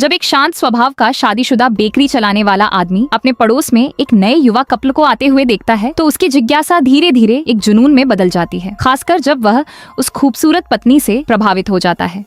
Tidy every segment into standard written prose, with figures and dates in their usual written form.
जब एक शांत स्वभाव का शादीशुदा बेकरी चलाने वाला आदमी अपने पड़ोस में एक नए युवा कपल को आते हुए देखता है तो उसकी जिज्ञासा धीरे धीरे एक जुनून में बदल जाती है, खासकर जब वह उस खूबसूरत पत्नी से प्रभावित हो जाता है।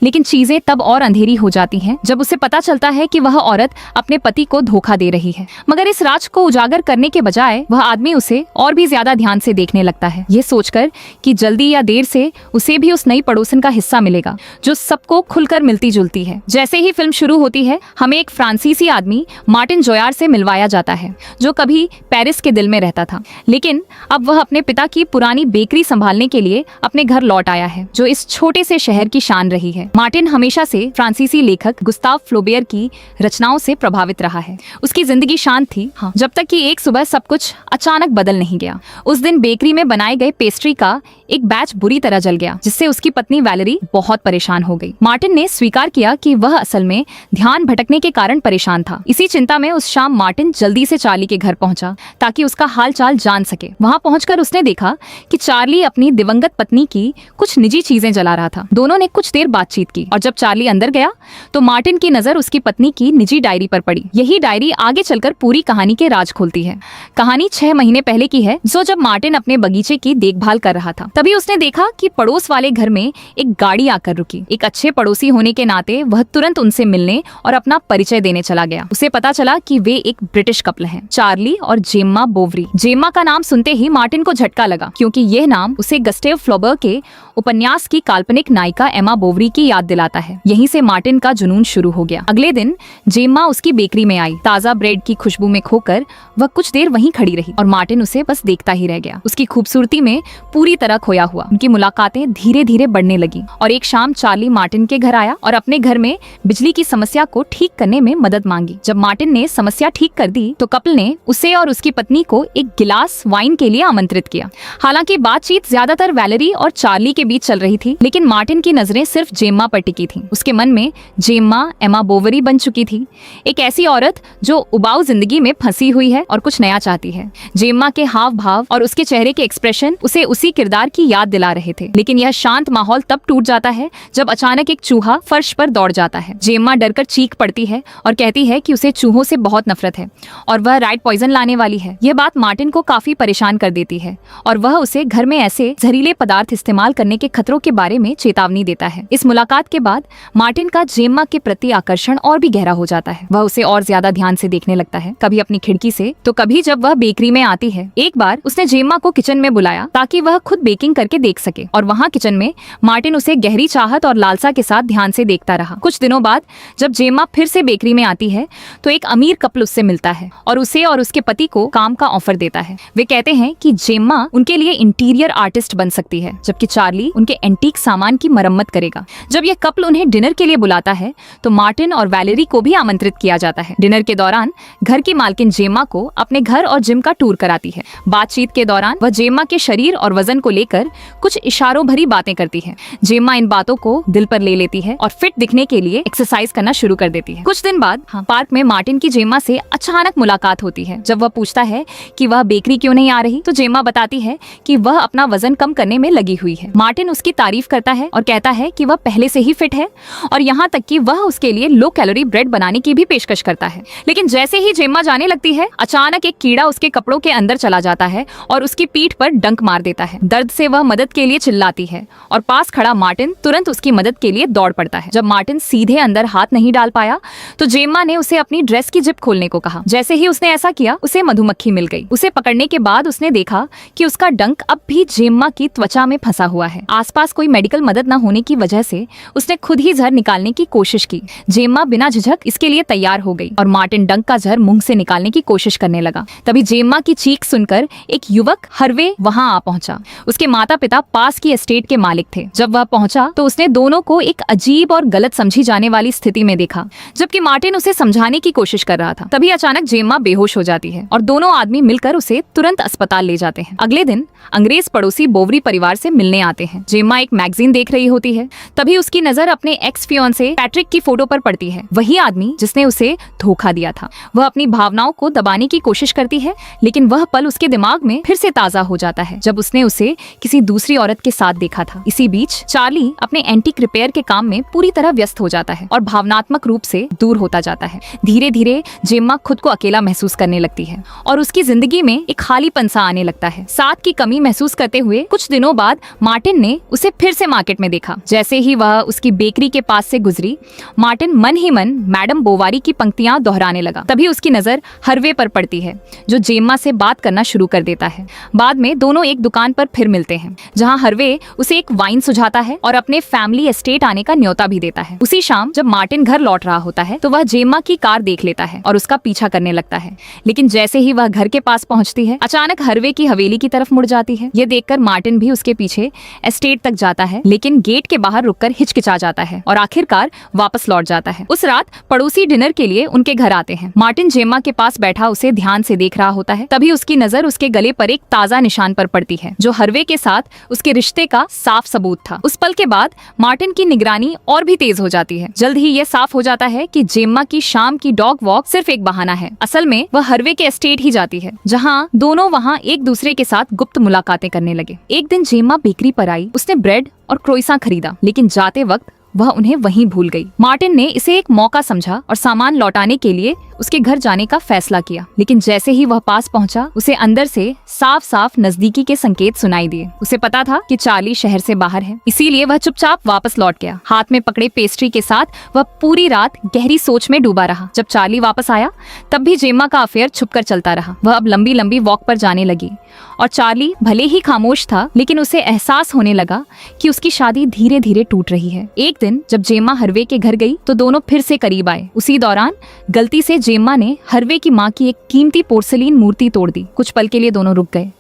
लेकिन चीजें तब और अंधेरी हो जाती हैं जब उसे पता चलता है कि वह औरत अपने पति को धोखा दे रही है। मगर इस राज को उजागर करने के बजाय वह आदमी उसे और भी ज्यादा ध्यान से देखने लगता है, ये सोचकर कि जल्दी या देर से उसे भी उस नई पड़ोसन का हिस्सा मिलेगा जो सबको खुलकर मिलती जुलती है। जैसे ही फिल्म शुरू होती है हमें एक फ्रांसीसी आदमी मार्टिन जोयार से मिलवाया जाता है जो कभी पेरिस के दिल में रहता था, लेकिन अब वह अपने पिता की पुरानी बेकरी संभालने के लिए अपने घर लौट आया है जो इस छोटे से शहर की शान रही है। मार्टिन हमेशा से फ्रांसीसी लेखक गुस्ताव फ्लोबेयर की रचनाओं से प्रभावित रहा है। उसकी जिंदगी शांत थी, जब तक कि एक सुबह सब कुछ अचानक बदल नहीं गया। उस दिन बेकरी में बनाए गए पेस्ट्री का एक बैच बुरी तरह जल गया, जिससे उसकी पत्नी वैलेरी बहुत परेशान हो गई। मार्टिन ने स्वीकार किया कि वह असल में ध्यान भटकने के कारण परेशान था। इसी चिंता में उस शाम मार्टिन जल्दी से चार्ली के घर पहुंचा ताकि उसका हाल चाल जान सके। वहां पहुंचकर उसने देखा कि चार्ली अपनी दिवंगत पत्नी की कुछ निजी चीजें जला रहा था। दोनों ने कुछ देर बातचीत की और जब चार्ली अंदर गया तो मार्टिन की नजर उसकी पत्नी की निजी डायरी पर पड़ी। यही डायरी आगे चलकर पूरी कहानी के राज खोलती है। कहानी 6 महीने पहले की है, जब मार्टिन अपने बगीचे की देखभाल कर रहा था। तभी उसने देखा कि पड़ोस वाले घर में एक गाड़ी आकर रुकी। एक अच्छे पड़ोसी होने के नाते वह तुरंत उनसे मिलने और अपना परिचय देने चला गया। उसे पता चला कि वे एक ब्रिटिश कपल हैं, चार्ली और जेम्मा बोवरी। जेम्मा का नाम सुनते ही मार्टिन को झटका लगा, क्योंकि यह नाम उसे गस्टेव फ्लॉबर के उपन्यास की काल्पनिक नायिका एमा बोवरी की याद दिलाता है। यहीं से मार्टिन का जुनून शुरू हो गया। अगले दिन जेम्मा उसकी बेकरी में आई। ताजा ब्रेड की खुशबू में खोकर वह कुछ देर वहीं खड़ी रही और मार्टिन उसे बस देखता ही रह गया, उसकी खूबसूरती में पूरी तरह खोया हुआ। उनकी मुलाकातें धीरे धीरे बढ़ने लगी और एक शाम चार्ली मार्टिन के घर आया और अपने घर में बिजली की समस्या को ठीक करने में मदद मांगी। जब मार्टिन ने समस्या ठीक कर दी तो कपल ने उसे और उसकी पत्नी को एक गिलास वाइन के लिए आमंत्रित किया। हालांकि बातचीत ज्यादातर वैलेरी और चार्ली के बीच चल रही थी, लेकिन मार्टिन की नजरें सिर्फ जेम्मा पर टिकी थी। उसके मन में जेम्मा एमा बोवरी बन चुकी थी, एक ऐसी औरत जो उबाऊ जिंदगी में फंसी हुई है और कुछ नया चाहती है। जेम्मा के हाव भाव और उसके चेहरे के एक्सप्रेशन उसे उसी किरदार की याद दिला रहे थे। लेकिन यह शांत माहौल तब टूट जाता है जब अचानक एक चूहा फर्श पर दौड़ जाता है। जेम्मा डरकर चीख पड़ती है और कहती है कि उसे चूहों से बहुत नफरत है और वह राइट पॉइजन लाने वाली है। यह बात मार्टिन को काफी परेशान कर देती है और वह उसे घर में ऐसे जहरीले पदार्थ इस्तेमाल करने के खतरों के बारे में चेतावनी देता है। इस मुलाकात के बाद मार्टिन का जेम्मा के प्रति आकर्षण और भी गहरा हो जाता है। वह उसे और ज्यादा ध्यान से देखने लगता है, कभी अपनी खिड़की से तो कभी जब वह बेकरी में आती है। एक बार उसने जेम्मा को किचन में बुलाया ताकि वह खुद बेकिंग करके देख सके और वहाँ किचन में मार्टिन उसे गहरी चाहत और लालसा के साथ ध्यान से देखता रहा। कुछ दिनों बाद जब जेम्मा फिर से बेकरी में आती है तो एक अमीर कपल उससे मिलता है और उसे और उसके पति को काम का ऑफर देता है। वे कहते हैं कि जेम्मा उनके लिए इंटीरियर आर्टिस्ट बन सकती है, जबकि चार्ली उनके एंटीक सामान की मरम्मत करेगा। जब यह कपल उन्हें डिनर के लिए बुलाता है तो मार्टिन और वैलेरी को भी आमंत्रित किया जाता है। डिनर के दौरान घर की मालकिन जेम्मा को अपने घर और जिम का टूर कराती है। बातचीत के दौरान वह जेम्मा के शरीर और वजन को लेकर कुछ इशारों भरी बातें करती है। जेम्मा इन बातों को दिल पर ले लेती है और फिट दिखने के लिए एक्सरसाइज करना शुरू कर देती है। कुछ दिन बाद पार्क में मार्टिन की जेम्मा से अचानक मुलाकात होती है। जब वह पूछता है कि वह बेकरी क्यों नहीं आ रही तो जेम्मा बताती है कि वह अपना वजन कम करने में लगी हुई है। मार्टिन उसकी तारीफ करता है और कहता है कि वह पहले से ही फिट है और यहाँ तक कि वह उसके लिए लो कैलोरी ब्रेड बनाने की भी पेशकश करता है। लेकिन जैसे ही जेम्मा जाने लगती है अचानक एक कीड़ा उसके कपड़ों के अंदर चला जाता है और उसकी पीठ पर डंक मार देता है। दर्द से वह मदद के लिए चिल्लाती है और पास खड़ा मार्टिन तुरंत उसकी मदद के लिए दौड़ पड़ता है। जब मार्टिन सीधे अंदर हाथ नहीं डाल पाया तो जेम्मा ने उसे अपनी ड्रेस की जिप खोलने को कहा। जैसे ही उसने ऐसा किया उसे मधुमक्खी मिल गई। उसे पकड़ने के बाद उसने देखा कि उसका डंक अब भी जेम्मा की त्वचा में फंसा हुआ है। आसपास कोई मेडिकल मदद न होने की वजह से उसने खुद ही जहर निकालने की कोशिश की। जेम्मा बिना झिझक इसके लिए तैयार हो गई और मार्टिन डंक का जहर मुंह से निकालने की कोशिश करने लगा। तभी जेम्मा की चीख सुनकर एक युवक हरवे वहां आ पहुंचा। उसके माता पिता पास की एस्टेट के मालिक थे। जब वह पहुंचा तो उसने दोनों को एक अजीब और गलत समझी जाने वाली स्थिति में देखा, जबकि मार्टिन उसे समझाने की कोशिश कर रहा था। तभी अचानक जेम्मा बेहोश हो जाती है और दोनों आदमी मिलकर उसे तुरंत अस्पताल ले जाते हैं। अगले दिन अंग्रेज पड़ोसी बोवरी परिवार से मिलने आते हैं। हैं। जेम्मा एक मैगजीन देख रही होती है, तभी उसकी नजर अपने एक्स फियांसे पैट्रिक की फोटो पर पड़ती है। वही आदमी जिसने उसे धोखा दिया था। वह अपनी भावनाओं को दबाने की कोशिश करती है, लेकिन वह पल उसके दिमाग में फिर से ताजा हो जाता है जब उसने उसे किसी दूसरी औरत के साथ देखा था। इसी बीच चार्ली अपने एंटीक रिपेयर के काम में पूरी तरह व्यस्त हो जाता है और भावनात्मक रूप से दूर होता जाता है। धीरे धीरे जेम्मा खुद को अकेला महसूस करने लगती है और उसकी जिंदगी में एक खालीपन सा आने लगता है। साथ की कमी महसूस करते हुए कुछ दिनों बाद मार्टिन ने उसे फिर से मार्केट में देखा। जैसे ही वह उसकी बेकरी के पास से गुजरी, मार्टिन मन ही मन मैडम बोवारी की पंक्तियां दोहराने लगा। तभी उसकी नजर हरवे पर पड़ती है, जो जेम्मा से बात करना शुरू कर देता है। बाद में दोनों एक दुकान पर फिर मिलते हैं, जहां हरवे उसे एक वाइन सुझाता है और अपने फैमिली एस्टेट आने का न्योता भी देता है। उसी शाम जब मार्टिन घर लौट रहा होता है तो वह जेम्मा की कार देख लेता है और उसका पीछा करने लगता है। लेकिन जैसे ही वह घर के पास पहुंचती है, अचानक हरवे की हवेली की तरफ मुड़ जाती है। यह देखकर मार्टिन भी उसके पीछे एस्टेट तक जाता है, लेकिन गेट के बाहर रुककर हिचकिचा जाता है और आखिरकार वापस लौट जाता है। उस रात पड़ोसी डिनर के लिए उनके घर आते हैं। मार्टिन जेम्मा के पास बैठा उसे ध्यान से देख रहा होता है। तभी उसकी नजर उसके गले पर एक ताजा निशान पर पड़ती है, जो हरवे के साथ उसके रिश्ते का साफ सबूत था। उस पल के बाद मार्टिन की निगरानी और भी तेज हो जाती है। जल्द ही यह साफ हो जाता है कि जेम्मा की शाम की डॉग वॉक सिर्फ एक बहाना है। असल में वह हरवे के एस्टेट ही जाती है, जहाँ दोनों वहाँ एक दूसरे के साथ गुप्त मुलाकातें करने लगे। एक दिन जेम्मा बेकरी पर आई। उसने ब्रेड और क्रोइसा खरीदा, लेकिन जाते वक्त वह उन्हें वहीं भूल गई। मार्टिन ने इसे एक मौका समझा और सामान लौटाने के लिए उसके घर जाने का फैसला किया। लेकिन जैसे ही वह पास पहुंचा, उसे अंदर से साफ साफ नजदीकी के संकेत सुनाई दिए। उसे पता था कि चार्ली शहर से बाहर है, इसीलिए वह चुपचाप वापस लौट गया। हाथ में पकड़े पेस्ट्री के साथ वह पूरी रात गहरी सोच में डूबा रहा। जब चार्ली वापस आया, तब भी जेम्मा का अफेयर छुपकर चलता रहा। वह अब लंबी लंबी वॉक पर जाने लगी और चार्ली भले ही खामोश था, लेकिन उसे एहसास होने लगा कि उसकी शादी धीरे धीरे टूट रही है। एक दिन जब जेम्मा हरवे के घर गई तो दोनों फिर से करीब आए। उसी दौरान गलती से जेम्मा ने हरवे की माँ की एक कीमती पोर्सिलीन मूर्ति तोड़ दी। कुछ पल के लिए दोनों रुक गए,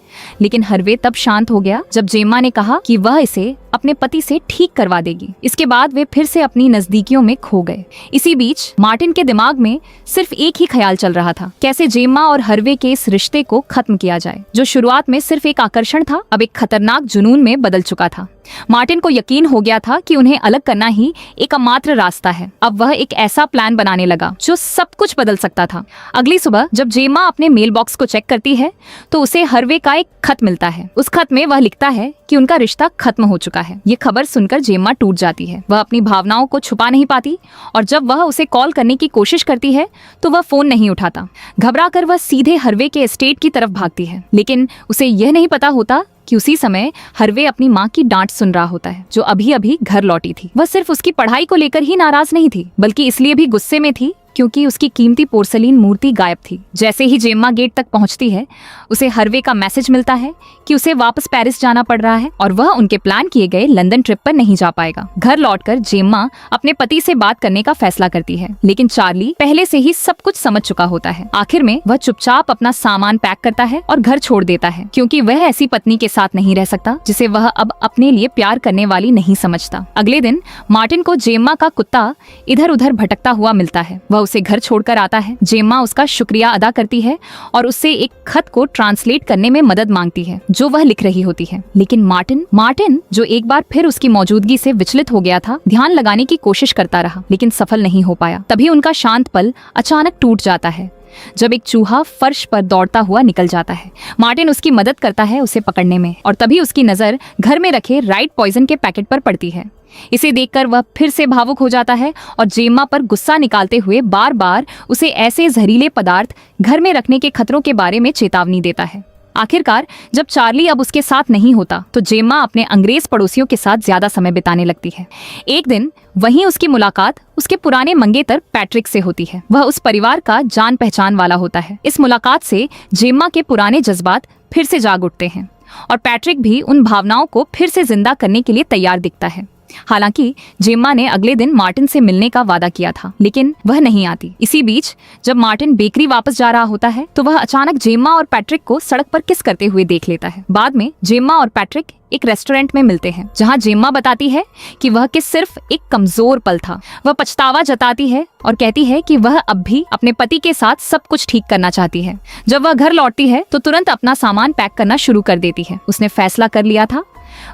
लेकिन हरवे तब शांत हो गया जब जेम्मा ने कहा कि वह इसे अपने पति से ठीक करवा देगी। इसके बाद वे फिर से अपनी नजदीकियों में खो गए। इसी बीच मार्टिन के दिमाग में सिर्फ एक ही ख्याल चल रहा था, कैसे जेम्मा और हरवे के इस रिश्ते को खत्म किया जाए, जो शुरुआत में सिर्फ एक आकर्षण था, अब एक खतरनाक जुनून में बदल चुका था। मार्टिन को यकीन हो गया था कि उन्हें अलग करना ही एक एकमात्र रास्ता है। अब वह एक ऐसा प्लान बनाने लगा जो सब कुछ बदल सकता था। अगली सुबह जब जेम्मा अपने मेल बॉक्स को चेक करती है तो उसे हरवे का एक खत मिलता है। उस खत में वह लिखता है कि उनका रिश्ता खत्म हो चुका है। ये खबर सुनकर जेम्मा टूट जाती है। वह अपनी भावनाओं को छुपा नहीं पाती और जब वह उसे कॉल करने की कोशिश करती है तो वह फोन नहीं उठाता। घबराकर वह सीधे हरवे के एस्टेट की तरफ भागती है, लेकिन उसे यह नहीं पता होता कि उसी समय हरवे अपनी माँ की डांट सुन रहा होता है, जो अभी अभी घर लौटी थी। वह सिर्फ उसकी पढ़ाई को लेकर ही नाराज नहीं थी, बल्कि इसलिए भी गुस्से में थी क्योंकि उसकी कीमती पोर्सलीन मूर्ति गायब थी। जैसे ही जेम्मा गेट तक पहुंचती है, उसे हरवे का मैसेज मिलता है कि उसे वापस पेरिस जाना पड़ रहा है और वह उनके प्लान किए गए लंदन ट्रिप पर नहीं जा पाएगा। घर लौटकर जेम्मा अपने पति से बात करने का फैसला करती है, लेकिन चार्ली पहले से ही सब कुछ समझ चुका होता है। आखिर में वह चुपचाप अपना सामान पैक करता है और घर छोड़ देता है, क्योंकि वह ऐसी पत्नी के साथ नहीं रह सकता जिसे वह अब अपने लिए प्यार करने वाली नहीं समझता। अगले दिन मार्टिन को जेम्मा का कुत्ता इधर उधर भटकता हुआ मिलता है। वह उसे घर छोड़कर आता है। जेम्मा उसका शुक्रिया अदा करती है और उससे एक खत को ट्रांसलेट करने में मदद मांगती है जो वह लिख रही होती है। लेकिन मार्टिन जो एक बार फिर उसकी मौजूदगी से विचलित हो गया था, ध्यान लगाने की कोशिश करता रहा, लेकिन सफल नहीं हो पाया। तभी उनका शांत पल अचानक टूट जाता है जब एक चूहा फर्श पर दौड़ता हुआ निकल जाता है। मार्टिन उसकी मदद करता है उसे पकड़ने में, और तभी उसकी नजर घर में रखे राइट पॉइजन के पैकेट पर पड़ती है। इसे देखकर वह फिर से भावुक हो जाता है और जेम्मा पर गुस्सा निकालते हुए बार बार उसे ऐसे जहरीले पदार्थ घर में रखने के खतरों के बारे में चेतावनी देता है। आखिरकार जब चार्ली अब उसके साथ नहीं होता तो जेम्मा अपने अंग्रेज पड़ोसियों के साथ ज्यादा समय बिताने लगती है। एक दिन वहीं उसकी मुलाकात उसके पुराने मंगेतर पैट्रिक से होती है। वह उस परिवार का जान पहचान वाला होता है। इस मुलाकात से जेम्मा के पुराने जज्बात फिर से जाग उठते हैं और पैट्रिक भी उन भावनाओं को फिर से जिंदा करने के लिए तैयार दिखता है। हालांकि जेम्मा ने अगले दिन मार्टिन से मिलने का वादा किया था, लेकिन वह नहीं आती। इसी बीच जब मार्टिन बेकरी वापस जा रहा होता है तो वह अचानक जेम्मा और पैट्रिक को सड़क पर किस करते हुए देख लेता है। बाद में जेम्मा और पैट्रिक एक रेस्टोरेंट में मिलते हैं, जहां जेम्मा बताती है कि वह किस सिर्फ एक कमजोर पल था। वह पछतावा जताती है और कहती है कि वह अब भी अपने पति के साथ सब कुछ ठीक करना चाहती है। जब वह घर लौटती है तो तुरंत अपना सामान पैक करना शुरू कर देती है। उसने फैसला कर लिया था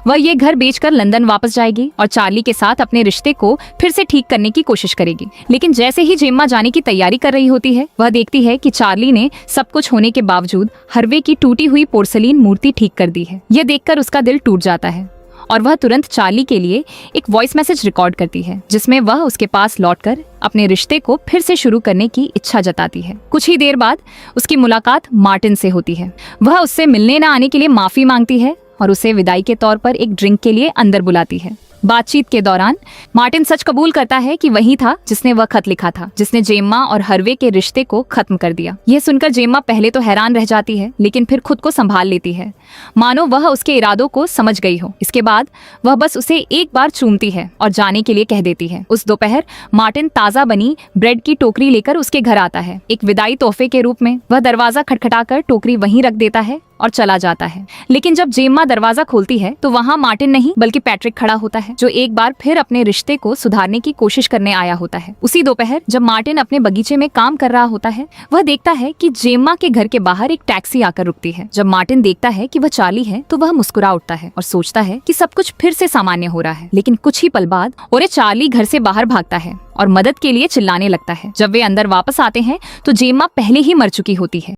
वह ये घर बेचकर लंदन वापस जाएगी और चार्ली के साथ अपने रिश्ते को फिर से ठीक करने की कोशिश करेगी। लेकिन जैसे ही जेम्मा जाने की तैयारी कर रही होती है, वह देखती है कि चार्ली ने सब कुछ होने के बावजूद हरवे की टूटी हुई पोर्सलीन मूर्ति ठीक कर दी है। यह देखकर उसका दिल टूट जाता है और वह तुरंत चार्ली के लिए एक वॉइस मैसेज रिकॉर्ड करती है, जिसमें वह उसके पास लौटकर अपने रिश्ते को फिर से शुरू करने की इच्छा जताती है। कुछ ही देर बाद उसकी मुलाकात मार्टिन से होती है। वह उससे मिलने न आने के लिए माफी मांगती है और उसे विदाई के तौर पर एक ड्रिंक के लिए अंदर बुलाती है। बातचीत के दौरान मार्टिन सच कबूल करता है कि वही था जिसने वह खत लिखा था, जिसने जेम्मा और हरवे के रिश्ते को खत्म कर दिया। यह सुनकर जेम्मा पहले तो हैरान रह जाती है, लेकिन फिर खुद को संभाल लेती है, मानो वह उसके इरादों को समझ गई हो। इसके बाद वह बस उसे एक बार चूमती है और जाने के लिए कह देती है। उस दोपहर मार्टिन ताजा बनी ब्रेड की टोकरी लेकर उसके घर आता है। एक विदाई तोहफे के रूप में वह दरवाजा खटखटाकर टोकरी वहीं रख देता है और चला जाता है। लेकिन जब जेम्मा दरवाजा खोलती है तो वहाँ मार्टिन नहीं बल्कि पैट्रिक खड़ा होता है, जो एक बार फिर अपने रिश्ते को सुधारने की कोशिश करने आया होता है। उसी दोपहर जब मार्टिन अपने बगीचे में काम कर रहा होता है, वह देखता है कि जेम्मा के घर के बाहर एक टैक्सी आकर रुकती है। जब मार्टिन देखता है कि वह चार्ली है तो वह मुस्कुरा उठता है और सोचता है कि सब कुछ फिर से सामान्य हो रहा है। लेकिन कुछ ही पल बाद और चार्ली घर से बाहर भागता है और मदद के लिए चिल्लाने लगता है। जब वे अंदर वापस आते हैं तो जेम्मा पहले ही मर चुकी होती है।